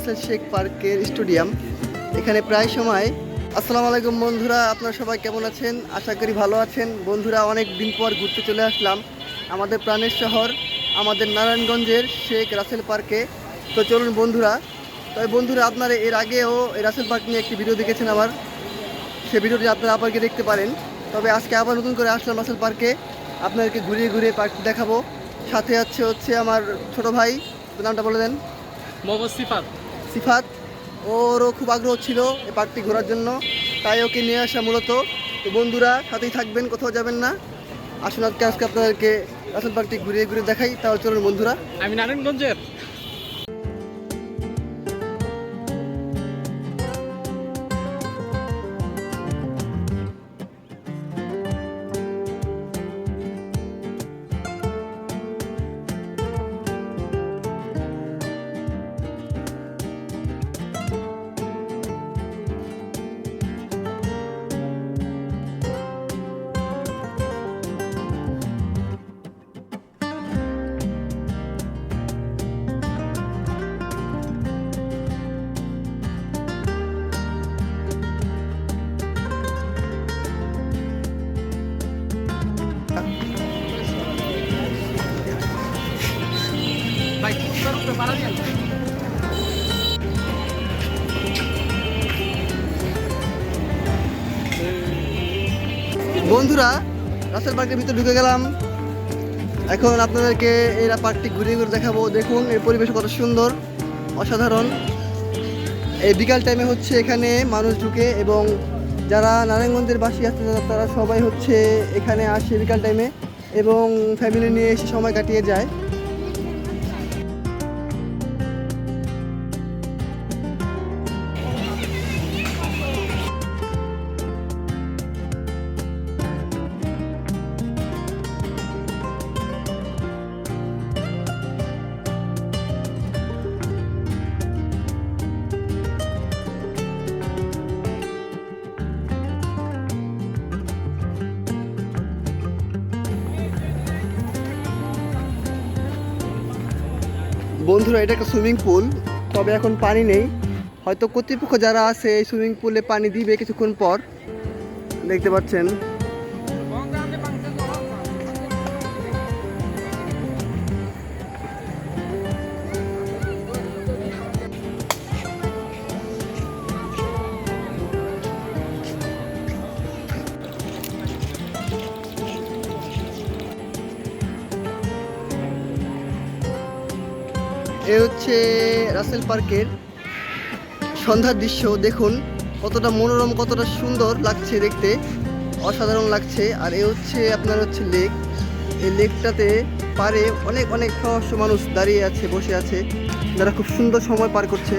রাসেল শেখ পার্কের স্টেডিয়াম। এখানে প্রায় সময় আসসালামু আলাইকুম বন্ধুরা, আপনারা সবাই কেমন আছেন? আশা করি ভালো আছেন। বন্ধুরা, অনেক দিন পর ঘুরতে চলে আসলাম আমাদের প্রাণের শহর, আমাদের নারায়ণগঞ্জের শেখ রাসেল পার্কে। তো চলুন বন্ধুরা। তবে বন্ধুরা, আপনারা এর আগেও এই রাসেল পার্ক নিয়ে একটি ভিডিও দেখেছেন আমার, সেই ভিডিওটি আপনারা আবার গিয়ে দেখতে পারেন। তবে আজকে আবার নতুন করে আসলাম রাসেল পার্কে, আপনাদেরকে ঘুরিয়ে ঘুরিয়ে পার্কটি দেখাবো। সাথে হচ্ছে আমার ছোট ভাই, নামটা বলে দেন। মোহাম্মদ সিফাত। সিফাত, ওরও খুব আগ্রহ ছিল এই পার্কটি ঘোরার জন্য, তাই ওকে নিয়ে আসা মূলত। তো বন্ধুরা, সাথেই থাকবেন, কোথাও যাবেন না। আসুন আজকে আপনাদেরকে রাসেল পার্কটি ঘুরিয়ে ঘুরিয়ে দেখাই। তাহলে চলুন বন্ধুরা। আমি নারায়ণগঞ্জের। ভাই পারা দিন। বন্ধুরা, রাসেল পার্কের ভিতরে ঢুকে গেলাম। এখন আপনাদেরকে এই পার্কটি ঘুরিয়ে ঘুরে দেখাবো। দেখুন এর পরিবেশ কত সুন্দর, অসাধারণ। এই বিকাল টাইমে হচ্ছে এখানে মানুষ ঢুকে, এবং যারা নারায়ণগঞ্জের বাসী আছে তারা সবাই হচ্ছে এখানে আসে বিকাল টাইমে, এবং ফ্যামিলি নিয়ে এসে সময় কাটিয়ে যায়। বন্ধুরা, এটা একটা সুইমিং পুল, তবে এখন পানি নেই। হয়তো কর্তৃপক্ষ যারা আছে এই সুইমিং পুলে পানি দিবে কিছুক্ষণ পর, দেখতে পাচ্ছেন। এ হচ্ছে রাসেল পার্কের সন্ধ্যার দৃশ্য। দেখুন কতটা মনোরম, কতটা সুন্দর লাগছে দেখতে, অসাধারণ লাগছে। আর এ হচ্ছে আপনার হচ্ছে লেক। এই লেকটাতে পারে অনেক অনেক সহস্র মানুষ দাঁড়িয়ে আছে, বসে আছে, যারা খুব সুন্দর সময় পার করছে।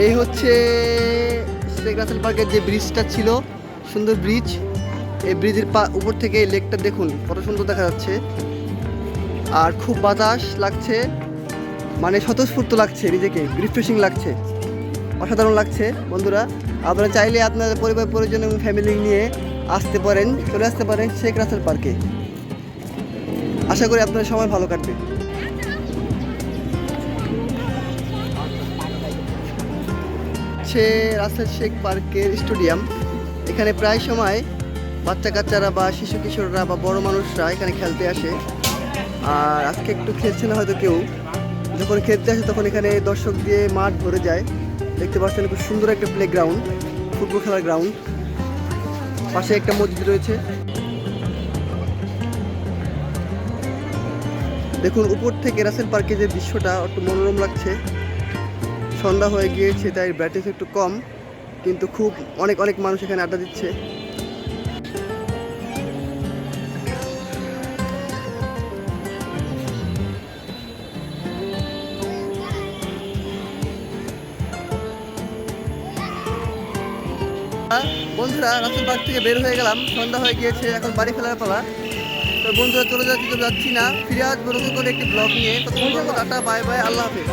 এই হচ্ছে শেখ রাসেল পার্কের যে ব্রিজটা ছিল, সুন্দর ব্রিজ। এই ব্রিজের উপর থেকে এই লেকটা দেখুন কত সুন্দর দেখা যাচ্ছে, আর খুব বাতাস লাগছে, মানে স্বতঃস্ফূর্ত লাগছে, নিজেকে রিফ্রেশিং লাগছে, অসাধারণ লাগছে। বন্ধুরা, আপনারা চাইলে আপনাদের পরিবার পরিজন এবং ফ্যামিলি নিয়ে আসতে পারেন, চলে আসতে পারেন শেখ রাসেল পার্কে। আশা করি আপনাদের সময় ভালো কাটবে। সে রাসেল শেখ পার্কের স্টেডিয়াম। এখানে প্রায় সময় বাচ্চা কাচ্চারা বা শিশু কিশোররা বা বড় মানুষরা এখানে খেলতে আসে। আর আজকে একটু খেলছে না হয়তো কেউ, যখন খেলতে আসে তখন এখানে দর্শক দিয়ে মাঠ ভরে যায়। দেখতে পাচ্ছেন খুব সুন্দর একটা প্লে গ্রাউন্ড, ফুটবল খেলার গ্রাউন্ড। পাশে একটা মসজিদ রয়েছে। দেখুন উপর থেকে রাসেল পার্কের যে দৃশ্যটা একটু মনোরম লাগছে। সন্ধ্যা হয়ে গিয়েছে তাই ব্রাইটনেস একটু কম, কিন্তু খুব অনেক অনেক মানুষ এখানে আড্ডা দিচ্ছে। বন্ধুরা, রাসেল পার্ক থেকে বের হয়ে গেলাম, সন্ধ্যা হয়ে গিয়েছে, এখন বাড়ি ফেরার পালা। তো বন্ধুরা, চলে যাচ্ছি না, ফিরে আসবো নতুন করে একটি ব্লগ নিয়ে। টাটা, বাই বাই, আল্লাহ হাফেজ।